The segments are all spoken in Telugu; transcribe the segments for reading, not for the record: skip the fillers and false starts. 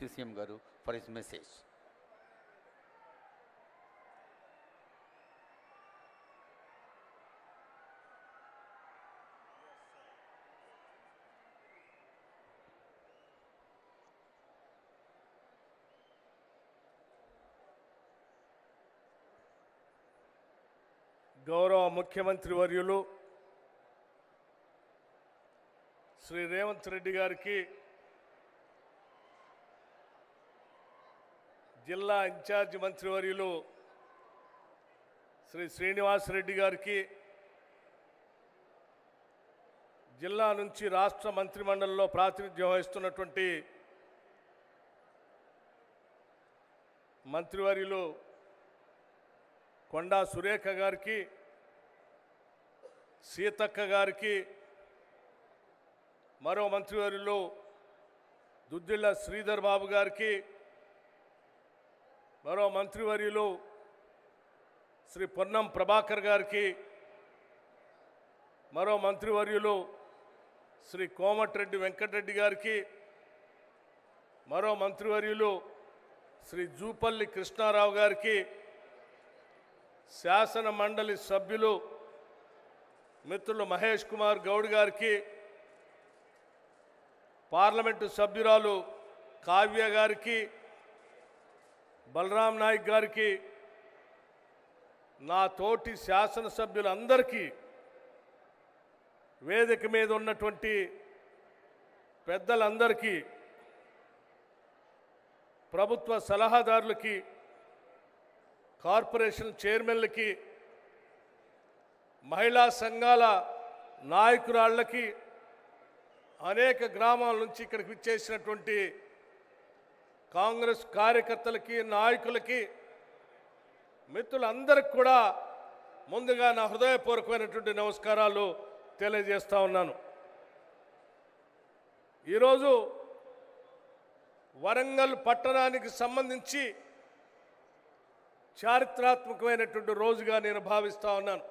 CM Garu for his message. గౌరవ ముఖ్యమంత్రి వర్యులు శ్రీ రేవంత్ రెడ్డి గారికి, జిల్లా ఇన్ఛార్జ్ మంత్రివర్యులు శ్రీ శ్రీనివాస్ రెడ్డి గారికి, జిల్లా నుంచి రాష్ట్ర మంత్రిమండలిలో ప్రాతినిధ్యం వహిస్తున్నటువంటి మంత్రివర్యులు కొండా సురేఖ గారికి, సీతక్క గారికి, మరో మంత్రివర్యులు దుద్దిళ్ల శ్రీధర్ బాబు గారికి, మరో మంత్రివర్యులు శ్రీ పొన్నం ప్రభాకర్ గారికి, మరో మంత్రివర్యులు శ్రీ కోమటిరెడ్డి వెంకటరెడ్డి గారికి, మరో మంత్రివర్యులు శ్రీ జూపల్లి కృష్ణారావు గారికి, శాసన మండలి సభ్యులు మిత్రులు మహేష్ కుమార్ గౌడ్ గారికి, పార్లమెంటు సభ్యురాలు కావ్య గారికి, బలరాం నాయక్ గారికి, నా తోటి శాసనసభ్యులందరికీ, వేదిక మీద ఉన్నటువంటి పెద్దలందరికీ, ప్రభుత్వ సలహాదారులకి, కార్పొరేషన్ చైర్మన్లకి, మహిళా సంఘాల నాయకురాళ్ళకి, అనేక గ్రామాల నుంచి ఇక్కడికి విచ్చేసినటువంటి కాంగ్రెస్ కార్యకర్తలకి, నాయకులకి, మిత్రులందరికీ కూడా ముందుగా నా హృదయపూర్వకమైనటువంటి నమస్కారాలు తెలియజేస్తా ఉన్నాను. ఈరోజు వరంగల్ పట్టణానికి సంబంధించి చారిత్రాత్మకమైనటువంటి రోజుగా నేను భావిస్తూ ఉన్నాను.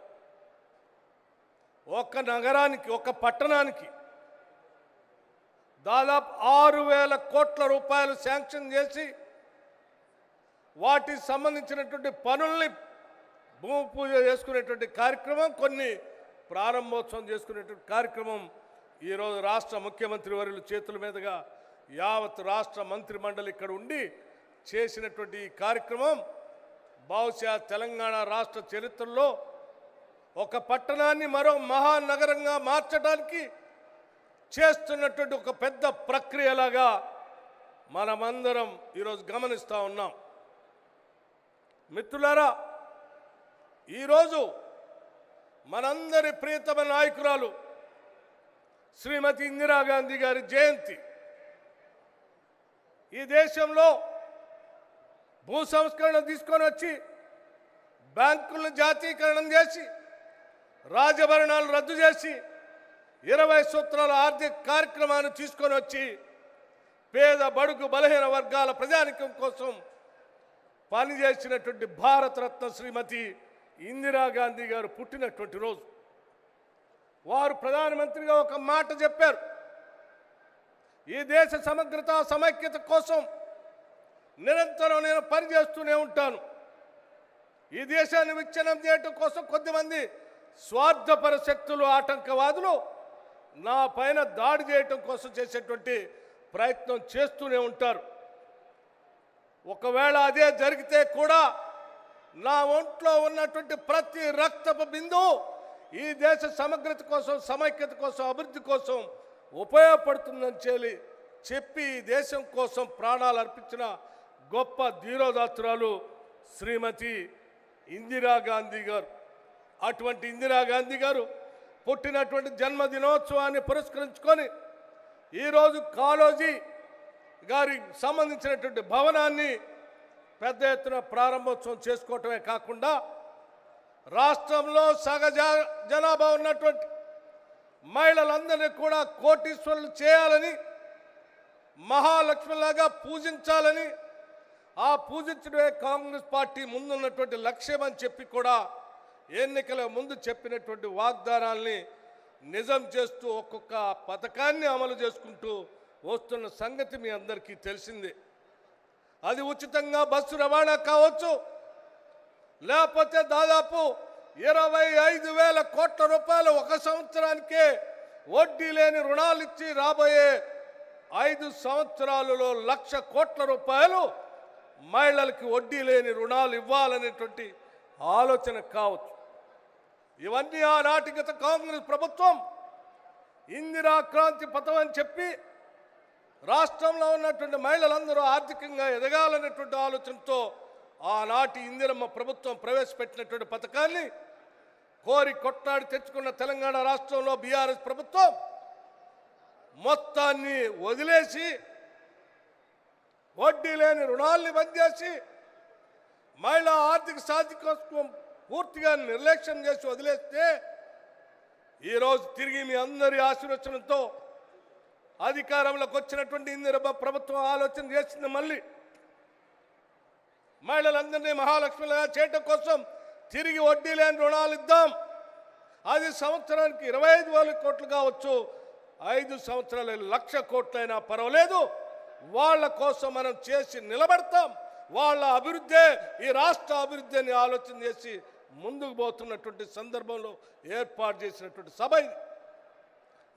ఒక నగరానికి, ఒక పట్టణానికి దాదాపు 6,000 కోట్ల రూపాయలు శాంక్షన్ చేసి వాటికి సంబంధించినటువంటి పనుల్ని భూమి పూజ చేసుకునేటువంటి కార్యక్రమం, కొన్ని ప్రారంభోత్సవం చేసుకునేటువంటి కార్యక్రమం ఈరోజు రాష్ట్ర ముఖ్యమంత్రి వర్యుల చేతుల మీదుగా యావత్ రాష్ట్ర మంత్రి మండలి ఇక్కడ ఉండి చేసినటువంటి ఈ కార్యక్రమం బహుశా తెలంగాణ రాష్ట్ర చరిత్రలో ఒక పట్టణాన్ని మరో మహానగరంగా మార్చడానికి చేస్తున్నటువంటి ఒక పెద్ద ప్రక్రియలాగా మనమందరం ఈరోజు గమనిస్తూ ఉన్నాం. మిత్రులారా, ఈరోజు మనందరి ప్రియతమ నాయకురాలు శ్రీమతి ఇందిరాగాంధీ గారి జయంతి. ఈ దేశంలో భూ సంస్కరణ తీసుకొని వచ్చి బ్యాంకులను జాతీకరణం చేసి రాజభరణాలు రద్దు చేసి 20 సూత్రాల ఆర్థిక కార్యక్రమాన్ని తీసుకొని వచ్చి పేద బడుగు బలహీన వర్గాల ప్రజానికం కోసం పనిచేసినటువంటి భారతరత్న శ్రీమతి ఇందిరాగాంధీ గారు పుట్టినటువంటి రోజు. వారు ప్రధానమంత్రిగా ఒక మాట చెప్పారు, ఈ దేశ సమగ్రత సమైక్యత కోసం నిరంతరం నేను పనిచేస్తూనే ఉంటాను. ఈ దేశాన్ని విచ్ఛిన్నం చేయటం కోసం కొద్దిమంది స్వార్థపర శక్తులు, ఆటంకవాదులు నా పైన దాడి చేయటం కోసం చేసేటువంటి ప్రయత్నం చేస్తూనే ఉంటారు. ఒకవేళ అదే జరిగితే కూడా నా ఒంట్లో ఉన్నటువంటి ప్రతి రక్తపు బిందువు ఈ దేశ సమగ్రత కోసం, సమైక్యత కోసం, అభివృద్ధి కోసం ఉపయోగపడుతుందని చెప్పి ఈ దేశం కోసం ప్రాణాలు అర్పించిన గొప్ప ధీరోదాత్తురాలు శ్రీమతి ఇందిరాగాంధీ గారు. అటువంటి ఇందిరాగాంధీ గారు పుట్టినటువంటి జన్మదినోత్సవాన్ని పురస్కరించుకొని ఈరోజు కాళోజీ గారికి సంబంధించినటువంటి భవనాన్ని పెద్ద ఎత్తున ప్రారంభోత్సవం చేసుకోవటమే కాకుండా రాష్ట్రంలో సగజ జనాభా ఉన్నటువంటి మహిళలందరినీ కూడా కోటీశ్వరులు చేయాలని, మహాలక్ష్మిలాగా పూజించాలని, ఆ పూజించడమే కాంగ్రెస్ పార్టీ ముందున్నటువంటి లక్ష్యం అని చెప్పి కూడా ఎన్నికల ముందు చెప్పినటువంటి వాగ్దానాల్ని నిజం చేస్తూ ఒక్కొక్క పథకాన్ని అమలు చేసుకుంటూ వస్తున్న సంగతి మీ అందరికీ తెలిసిందే. అది ఉచితంగా బస్సు రవాణా కావచ్చు, లేకపోతే దాదాపు 25,000 కోట్ల రూపాయలు ఒక సంవత్సరానికే వడ్డీ లేని రుణాలు ఇచ్చి రాబోయే 5 సంవత్సరాలలో 1,00,000 కోట్ల రూపాయలు మహిళలకి వడ్డీ లేని రుణాలు ఇవ్వాలనేటువంటి ఆలోచన కావచ్చు. ఇవన్నీ ఆనాటి గత కాంగ్రెస్ ప్రభుత్వం ఇందిరా క్రాంతి పథం అని చెప్పి రాష్ట్రంలో ఉన్నటువంటి మహిళలందరూ ఆర్థికంగా ఎదగాలనేటువంటి ఆలోచనతో ఆనాటి ఇందిరమ్మ ప్రభుత్వం ప్రవేశపెట్టినటువంటి పథకాన్ని కోరి కొట్లాడి తెచ్చుకున్న తెలంగాణ రాష్ట్రంలో బీఆర్ఎస్ ప్రభుత్వం మొత్తాన్ని వదిలేసి వడ్డీ లేని రుణాల్ని బంద్ చేసి మహిళా ఆర్థిక సాధికోత్వం పూర్తిగా నిర్లక్ష్యం చేసి వదిలేస్తే ఈరోజు తిరిగి మీ అందరి ఆశీర్వచనంతో అధికారంలోకి వచ్చినటువంటి ఇందిరమ్మ ప్రభుత్వం ఆలోచన చేసింది. మళ్ళీ మహిళలందరినీ మహాలక్ష్మిగా చేయటం కోసం తిరిగి వడ్డీ లేని రుణాలు ఇద్దాం. అది సంవత్సరానికి 25,000 కోట్లు కావచ్చు, 5 సంవత్సరాలు 1,00,000 కోట్లైనా పర్వాలేదు. వాళ్ళ కోసం మనం చేసి నిలబడతాం. వాళ్ళ అభివృద్ధే ఈ రాష్ట్ర అభివృద్ధి అని ఆలోచన చేసి ముందుకు పోతున్నటువంటి సందర్భంలో ఏర్పాటు చేసినటువంటి సభ ఇది.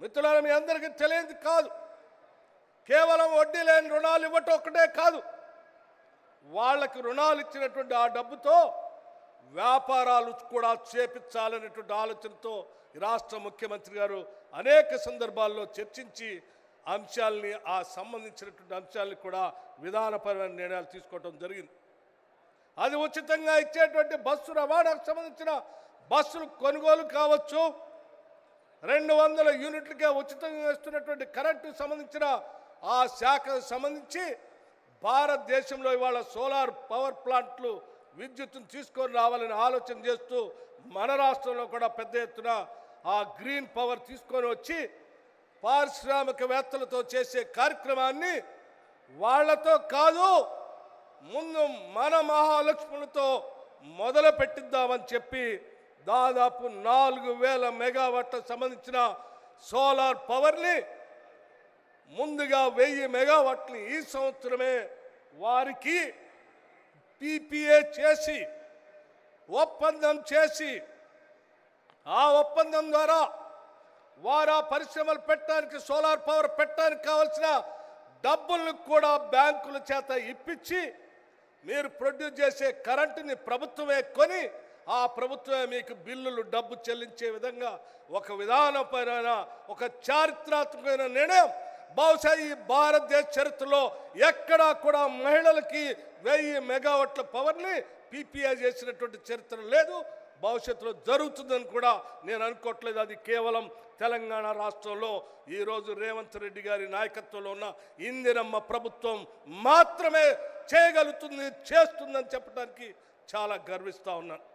మిత్రులారా, మీ అందరికీ తెలియదు కాదు, కేవలం వడ్డీ లేని రుణాలు ఇవ్వటం ఒక్కటే కాదు, వాళ్ళకి రుణాలు ఇచ్చినటువంటి ఆ డబ్బుతో వ్యాపారాలు కూడా చేపించాలనేటువంటి ఆలోచనతో ఈ రాష్ట్ర ముఖ్యమంత్రి గారు అనేక సందర్భాల్లో చర్చించి అంశాలని ఆ సంబంధించినటువంటి అంశాలని కూడా విధానపరమైన నిర్ణయాలు తీసుకోవడం జరిగింది. అది ఉచితంగా ఇచ్చేటువంటి బస్సు రవాణాకు సంబంధించిన బస్సులు కొనుగోలు కావచ్చు, 200 యూనిట్లకే ఉచితంగా ఇస్తున్నటువంటి కరెంటుకు సంబంధించిన ఆ శాఖకు సంబంధించి భారతదేశంలో ఇవాళ సోలార్ పవర్ ప్లాంట్లు విద్యుత్తును తీసుకొని రావాలని ఆలోచన చేస్తూ మన రాష్ట్రంలో కూడా పెద్ద ఎత్తున ఆ గ్రీన్ పవర్ తీసుకొని వచ్చి పారిశ్రామికవేత్తలతో చేసే కార్యక్రమాన్ని వాళ్లతో కాదు, ముందు మన మహాలక్ష్ములతో మొదలు పెట్టిద్దామని చెప్పి దాదాపు 4,000 మెగావాట్ల సంబంధించిన సోలార్ పవర్ని ముందుగా 1000 మెగావాట్లని ఈ సంవత్సరమే వారికి పీపీఏ చేసి ఒప్పందం చేసి ఆ ఒప్పందం ద్వారా వారు ఆ పరిశ్రమలు పెట్టడానికి సోలార్ పవర్ పెట్టడానికి కావాల్సిన డబ్బులను కూడా బ్యాంకుల చేత ఇప్పించి మీరు ప్రొడ్యూస్ చేసే కరెంటుని ప్రభుత్వమే కొని ఆ ప్రభుత్వమే మీకు బిల్లులు డబ్బు చెల్లించే విధంగా ఒక విధానపరమైన ఒక చారిత్రాత్మకమైన నిర్ణయం బహుశా ఈ భారతదేశ చరిత్రలో ఎక్కడా కూడా మహిళలకి 1000 మెగావాట్ల పవర్ని పీపీఐ చేసినటువంటి చరిత్ర లేదు. భవిష్యత్తులో జరుగుతుందని కూడా నేను అనుకోవట్లేదు. అది కేవలం తెలంగాణ రాష్ట్రంలో ఈరోజు రేవంత్ రెడ్డి గారి నాయకత్వంలో ఉన్న ఇందిరమ్మ ప్రభుత్వం మాత్రమే చేయగలుగుతుంది, చేస్తుందని చెప్పడానికి చాలా గర్విస్తూ ఉన్నాను.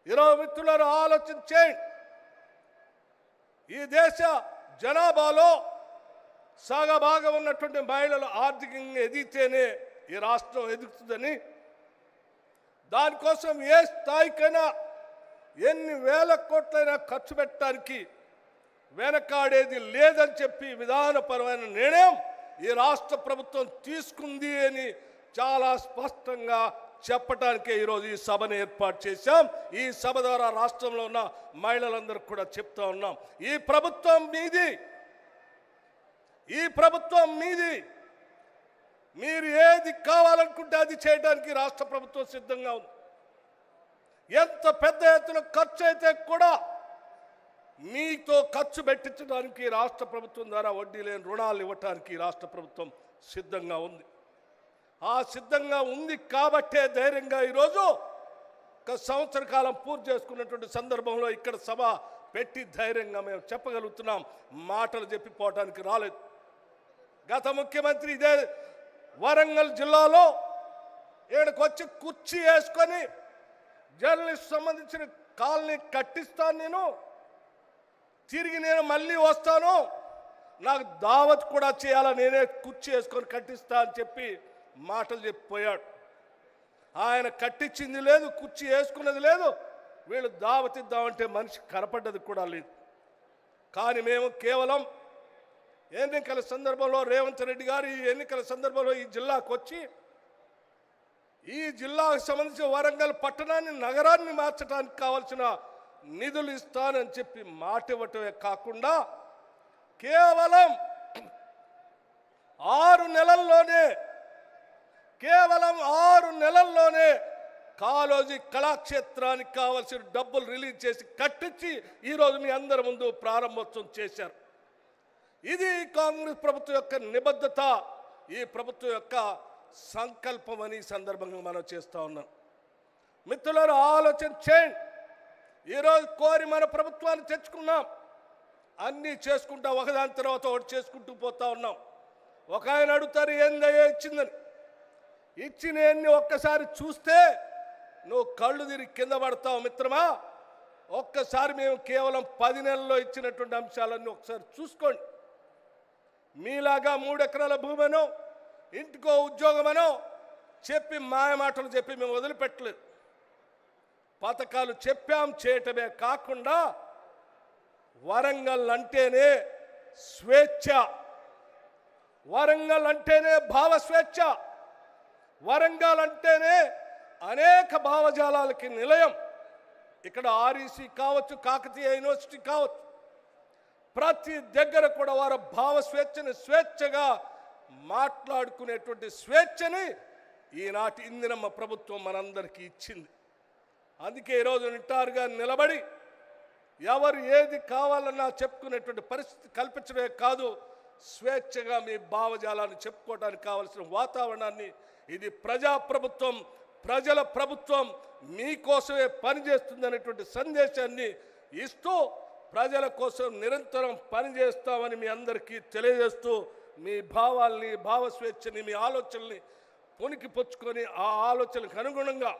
ఈరోజు మిత్రులారా, ఆలోచన చేయండి. ఈ దేశ జనాభాలో సగభాగం ఉన్నటువంటి మహిళలు ఆర్థికంగా ఎదిగితేనే ఈ రాష్ట్రం ఎదుగుతుందని, దానికోసం ఏ స్థాయికైనా ఎన్ని వేల కోట్లైనా ఖర్చు పెట్టడానికి వెనకాడేది లేదని చెప్పి విధానపరమైన నిర్ణయం ఈ రాష్ట్ర ప్రభుత్వం తీసుకుంది అని చాలా స్పష్టంగా చెప్పడానికే ఈరోజు ఈ సభను ఏర్పాటు చేశాం. ఈ సభ ద్వారా రాష్ట్రంలో ఉన్న మహిళలందరూ కూడా చెప్తా ఉన్నాం, ఈ ప్రభుత్వం మీది, ఈ ప్రభుత్వం మీది, మీరు ఏది కావాలనుకుంటే అది చేయడానికి రాష్ట్ర ప్రభుత్వం సిద్ధంగా ఉంది. ఎంత పెద్ద ఎత్తున ఖర్చు అయితే కూడా మీతో ఖర్చు పెట్టించడానికి రాష్ట్ర ప్రభుత్వం ద్వారా వడ్డీ లేని రుణాలు ఇవ్వడానికి రాష్ట్ర ప్రభుత్వం సిద్ధంగా ఉంది. ఆ సిద్ధంగా ఉంది కాబట్టే ధైర్యంగా ఈరోజు ఒక సంవత్సర కాలం పూర్తి చేసుకున్నటువంటి సందర్భంలో ఇక్కడ సభ పెట్టి ధైర్యంగా మేము చెప్పగలుగుతున్నాం. మాటలు చెప్పిపోవడానికి రాలేదు. గత ముఖ్యమంత్రి ఇదే వరంగల్ జిల్లాలో ఇక్కడికి వచ్చి కుర్చీ వేసుకొని జర్నలిస్ట్ సంబంధించిన కాలనీ కట్టిస్తాను, నేను తిరిగి నేను మళ్ళీ వస్తాను, నాకు దావత్ కూడా చేయాలా, నేనే కుర్చీ వేసుకొని కట్టిస్తా అని చెప్పి మాటలు చెప్పిపోయాడు. ఆయన కట్టించింది లేదు, కుర్చీ వేసుకున్నది లేదు, వీళ్ళు దావత్ ఇద్దామంటే మనిషి కనపడ్డది కూడా లేదు. కానీ మేము కేవలం ఎన్నికల సందర్భంలో రేవంత్ రెడ్డి గారు ఈ ఎన్నికల సందర్భంలో ఈ జిల్లాకు వచ్చి ఈ జిల్లాకు సంబంధించి వరంగల్ పట్టణాన్ని నగరాన్ని మార్చడానికి కావాల్సిన నిధులు ఇస్తానని చెప్పి మాట ఇవ్వటమే కాకుండా కేవలం 6 నెలల్లోనే కాళోజీ కళాక్షేత్రానికి కావాల్సిన డబ్బులు రిలీజ్ చేసి కట్టించి ఈరోజు మీ అందరి ముందు ప్రారంభోత్సవం చేశారు. ఇది కాంగ్రెస్ ప్రభుత్వం యొక్క నిబద్ధత, ఈ ప్రభుత్వం యొక్క సంకల్పం అని ఈ సందర్భంగా మనం చేస్తూ ఉన్నాం. మిత్రులారా, ఆలోచన చేయండి. ఈరోజు కోరి మన ప్రభుత్వాన్ని తెచ్చుకున్నాం, అన్నీ చేసుకుంటా ఒకదాని తర్వాత ఒకటి చేసుకుంటూ పోతా ఉన్నాం. ఒక ఆయన అడుగుతారు ఏందయ్యా ఇచ్చిందని. ఇచ్చిన ఎన్ని ఒక్కసారి చూస్తే నువ్వు కళ్ళు తిరిగి కింద పడతావు మిత్రమా. ఒక్కసారి మేము కేవలం 10 నెలల్లో ఇచ్చినటువంటి అంశాలన్నీ ఒకసారి చూసుకోండి. మీలాగా 3 ఎకరాల భూమనో ఇంటికో ఉద్యోగమనో చెప్పి మాయమాటలు చెప్పి మేము వదిలిపెట్టలేదు. పథకాలు చెప్పాం, చేయటమే కాకుండా వరంగల్ అంటేనే స్వేచ్ఛ, వరంగల్ అంటేనే భావ స్వేచ్ఛ, వరంగల్ అంటేనే అనేక భావజాలాలకి నిలయం. ఇక్కడ ఆర్ఈసీ కావచ్చు, కాకతీయ యూనివర్సిటీ కావచ్చు, ప్రతి దగ్గర కూడా వారి భావ స్వేచ్ఛని స్వేచ్ఛగా మాట్లాడుకునేటువంటి స్వేచ్ఛని ఈనాటి ఇందిరమ్మ ప్రభుత్వం మనందరికీ ఇచ్చింది. అందుకే ఈరోజు నిటారుగా నిలబడి ఎవరు ఏది కావాలన్నా చెప్పుకునేటువంటి పరిస్థితి కల్పించడమే కాదు, స్వేచ్ఛగా మీ భావజాలాన్ని చెప్పుకోవడానికి కావాల్సిన వాతావరణాన్ని, ఇది ప్రజాప్రభుత్వం, ప్రజల ప్రభుత్వం, మీకోసమే పనిచేస్తుంది అనేటువంటి సందేశాన్ని ఇస్తూ ప్రజల కోసం నిరంతరం పనిచేస్తామని మీ అందరికీ తెలియజేస్తూ, మీ భావాల్ని, భావ స్వేచ్ఛని, మీ ఆలోచనల్ని పొనికి పుచ్చుకొని ఆ ఆలోచనలకు అనుగుణంగా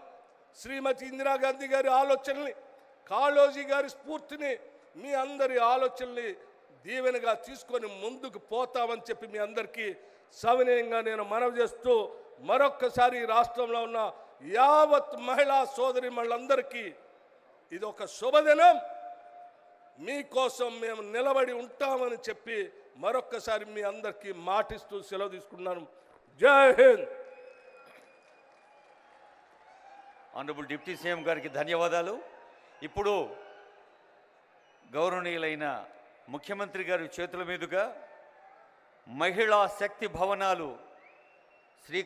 శ్రీమతి ఇందిరాగాంధీ గారి ఆలోచనల్ని, కాళోజీ గారి స్ఫూర్తిని, మీ అందరి ఆలోచనల్ని దీవెనగా తీసుకొని ముందుకు పోతామని చెప్పి మీ అందరికీ సవినయంగా నేను మనవి చేస్తూ, మరొక్కసారి ఈ రాష్ట్రంలో ఉన్న యావత్ మహిళా సోదరిమణులందరికీ ఇది ఒక శుభదినం, మీకోసం మేము నిలబడి ఉంటామని చెప్పి మరొక్కసారి మీ అందరికీ మాటిస్తూ సెలవు తీసుకున్నాను. జై హింద్. ఆనరబుల్ డిప్యూటీ సీఎం గారికి ధన్యవాదాలు. ఇప్పుడు గౌరవనీయులైన ముఖ్యమంత్రి గారి చేతుల మీదుగా మహిళా శక్తి భవనాలు శ్రీ